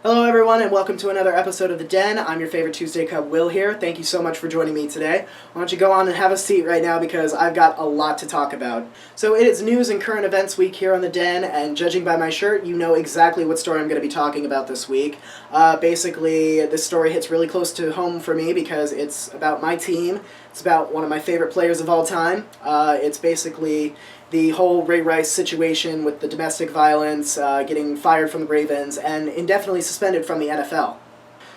Hello everyone and welcome to another episode of The Den. I'm your favorite Tuesday Cub, Will here. Thank you so much for joining me today. Why don't you go on and have a seat right now because I've got a lot to talk about. So it is news and current events week here on The Den, and judging by my shirt, you know exactly what story I'm going to be talking about this week. Basically, this story hits really close to home for me because it's about my team. It's about one of my favorite players of all time. It's basically the whole Ray Rice situation with the domestic violence, getting fired from the Ravens, and indefinitely suspended from the NFL.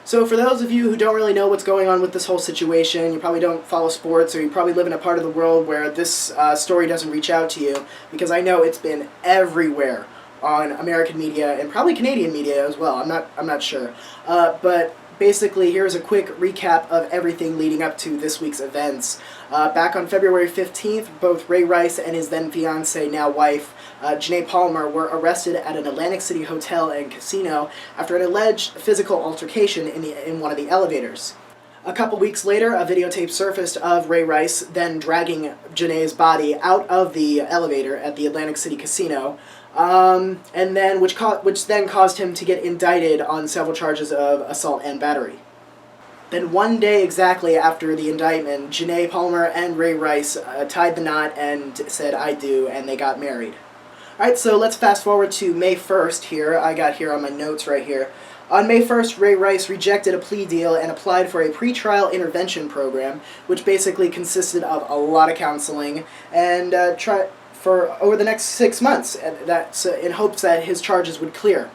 So for those of you who don't really know what's going on with this whole situation, you probably don't follow sports, or you probably live in a part of the world where this story doesn't reach out to you, because I know it's been everywhere on American media, and probably Canadian media as well, I'm not sure. But basically, here's a quick recap of everything leading up to this week's events. Back on February 15th, both Ray Rice and his then-fiancée, now wife, Janae Palmer, were arrested at an Atlantic City hotel and casino after an alleged physical altercation in one of the elevators. A couple weeks later, a videotape surfaced of Ray Rice then dragging Janae's body out of the elevator at the Atlantic City casino, which then caused him to get indicted on several charges of assault and battery. Then one day exactly after the indictment, Janae Palmer and Ray Rice tied the knot and said, "I do," and they got married. Alright, so let's fast forward to May 1st here. I got here on my notes right here. On May 1st, Ray Rice rejected a plea deal and applied for a pretrial intervention program, which basically consisted of a lot of counseling and for over the next 6 months, that's in hopes that his charges would clear.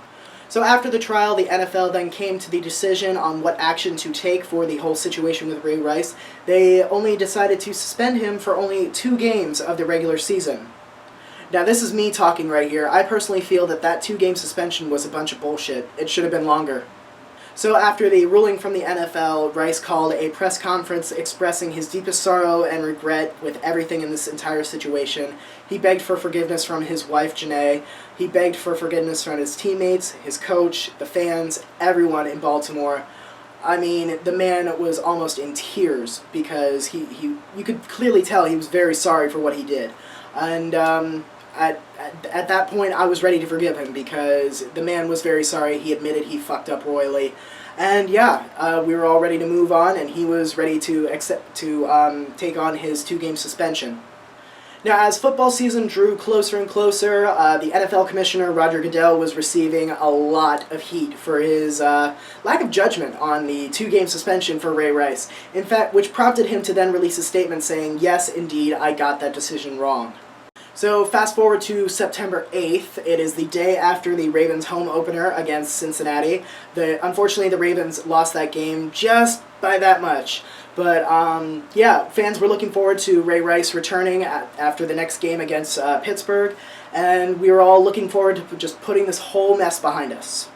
So after the trial, the NFL then came to the decision on what action to take for the whole situation with Ray Rice. They only decided to suspend him for only 2 games of the regular season. Now, this is me talking right here. I personally feel that 2-game suspension was a bunch of bullshit. It should have been longer. So after the ruling from the NFL, Rice called a press conference expressing his deepest sorrow and regret with everything in this entire situation. He begged for forgiveness from his wife, Janae. He begged for forgiveness from his teammates, his coach, the fans, everyone in Baltimore. I mean, the man was almost in tears because you could clearly tell he was very sorry for what he did. And at that point, I was ready to forgive him because the man was very sorry. He admitted he fucked up royally. And yeah, we were all ready to move on, and he was ready to take on his 2-game suspension. Now, as football season drew closer and closer, the NFL Commissioner, Roger Goodell, was receiving a lot of heat for his lack of judgment on the 2-game suspension for Ray Rice. In fact, which prompted him to then release a statement saying, "Yes, indeed, I got that decision wrong." So fast forward to September 8th. It is the day after the Ravens home opener against Cincinnati. Unfortunately, the Ravens lost that game just by that much. But yeah, fans were looking forward to Ray Rice returning after the next game against Pittsburgh, and we were all looking forward to just putting this whole mess behind us.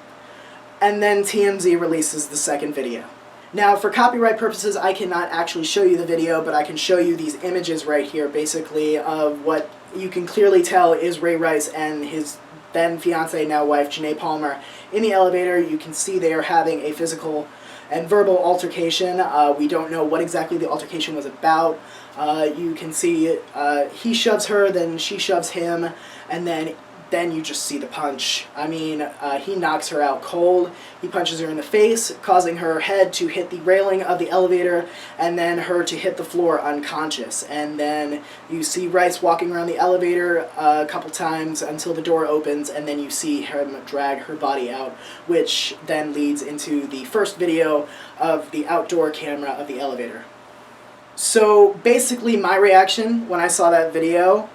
And then TMZ releases the second video. Now, for copyright purposes, I cannot actually show you the video, but I can show you these images right here, basically, of what you can clearly tell is Ray Rice and his then-fiancée, now wife, Janae Palmer, in the elevator. You can see they are having a physical and verbal altercation. We don't know what exactly the altercation was about. You can see he shoves her, then she shoves him, and then you just see the punch. I mean, he knocks her out cold. He punches her in the face, causing her head to hit the railing of the elevator, and then her to hit the floor unconscious. And then you see Rice walking around the elevator a couple times until the door opens, and then you see him drag her body out, which then leads into the first video of the outdoor camera of the elevator. So basically, my reaction when I saw that video,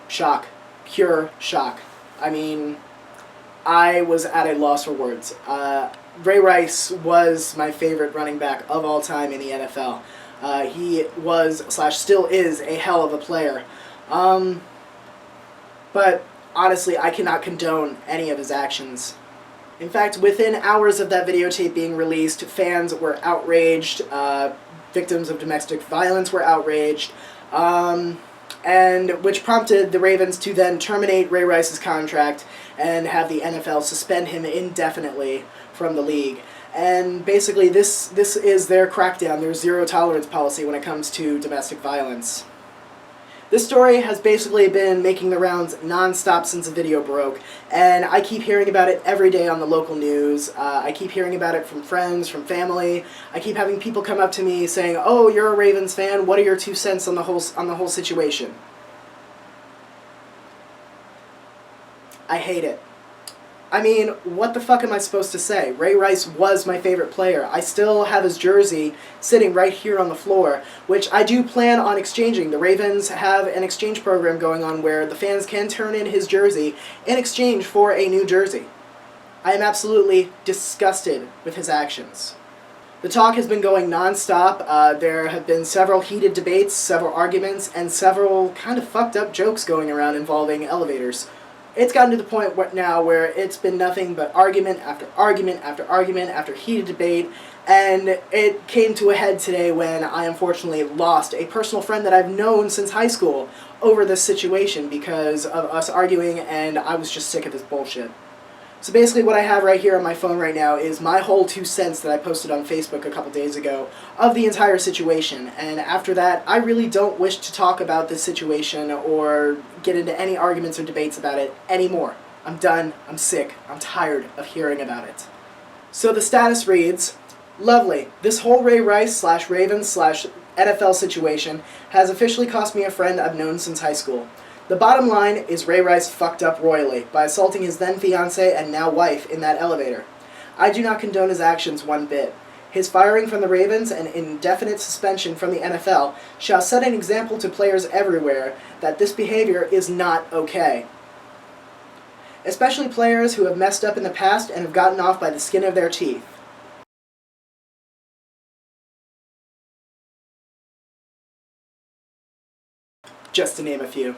shock. Pure shock. I mean, I was at a loss for words. Ray Rice was my favorite running back of all time in the NFL. He was / still is a hell of a player. But honestly, I cannot condone any of his actions. In fact, within hours of that videotape being released, fans were outraged. Victims of domestic violence were outraged. And which prompted the Ravens to then terminate Ray Rice's contract and have the NFL suspend him indefinitely from the league. And basically, this is their crackdown, their zero-tolerance policy when it comes to domestic violence. This story has basically been making the rounds non-stop since the video broke, and I keep hearing about it every day on the local news. I keep hearing about it from friends, from family. I keep having people come up to me saying, "Oh, you're a Ravens fan. What are your 2 cents on the whole situation?" I hate it. I mean, what the fuck am I supposed to say? Ray Rice was my favorite player. I still have his jersey sitting right here on the floor, which I do plan on exchanging. The Ravens have an exchange program going on where the fans can turn in his jersey in exchange for a new jersey. I am absolutely disgusted with his actions. The talk has been going non-stop. There have been several heated debates, several arguments, and several kind of fucked up jokes going around involving elevators. It's gotten to the point now where it's been nothing but argument after argument after argument after heated debate, and it came to a head today when I unfortunately lost a personal friend that I've known since high school over this situation because of us arguing, and I was just sick of this bullshit. So basically what I have right here on my phone right now is my whole 2 cents that I posted on Facebook a couple days ago of the entire situation. And after that, I really don't wish to talk about this situation or get into any arguments or debates about it anymore. I'm done. I'm sick. I'm tired of hearing about it. So the status reads, "Lovely. This whole Ray Rice / Ravens / NFL situation has officially cost me a friend I've known since high school. The bottom line is Ray Rice fucked up royally by assaulting his then fiancée and now wife in that elevator. I do not condone his actions one bit. His firing from the Ravens and indefinite suspension from the NFL shall set an example to players everywhere that this behavior is not okay. Especially players who have messed up in the past and have gotten off by the skin of their teeth." Just to name a few.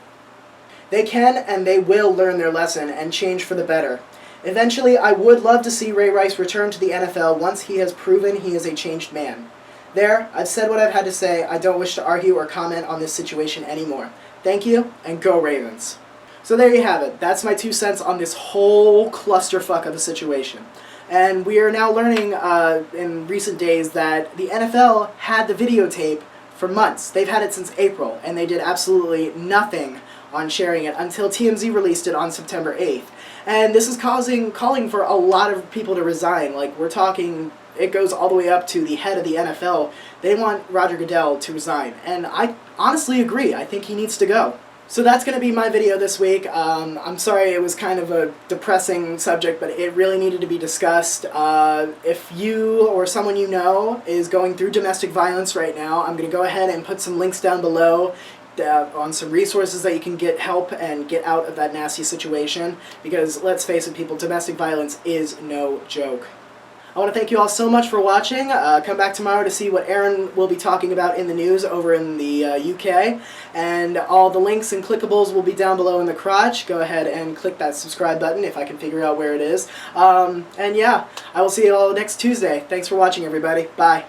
They can and they will learn their lesson and change for the better. Eventually, I would love to see Ray Rice return to the NFL once he has proven he is a changed man. There, I've said what I've had to say. I don't wish to argue or comment on this situation anymore. Thank you, and go Ravens. So there you have it. That's my 2 cents on this whole clusterfuck of a situation. And we are now learning in recent days that the NFL had the videotape for months. They've had it since April, and they did absolutely nothing on sharing it until TMZ released it on September 8th. And this is calling for a lot of people to resign. Like, we're talking, it goes all the way up to the head of the NFL. They want Roger Goodell to resign. And I honestly agree. I think he needs to go. So that's going to be my video this week. I'm sorry it was kind of a depressing subject, but it really needed to be discussed. If you or someone you know is going through domestic violence right now, I'm going to go ahead and put some links down below on some resources that you can get help and get out of that nasty situation, because let's face it, people, domestic violence is no joke. I want to thank you all so much for watching. Come back tomorrow to see what Aaron will be talking about in the news over in the UK, and all the links and clickables will be down below in the crotch. Go ahead and click that subscribe button if I can figure out where it is. And yeah, I will see you all next Tuesday. Thanks for watching, everybody. Bye.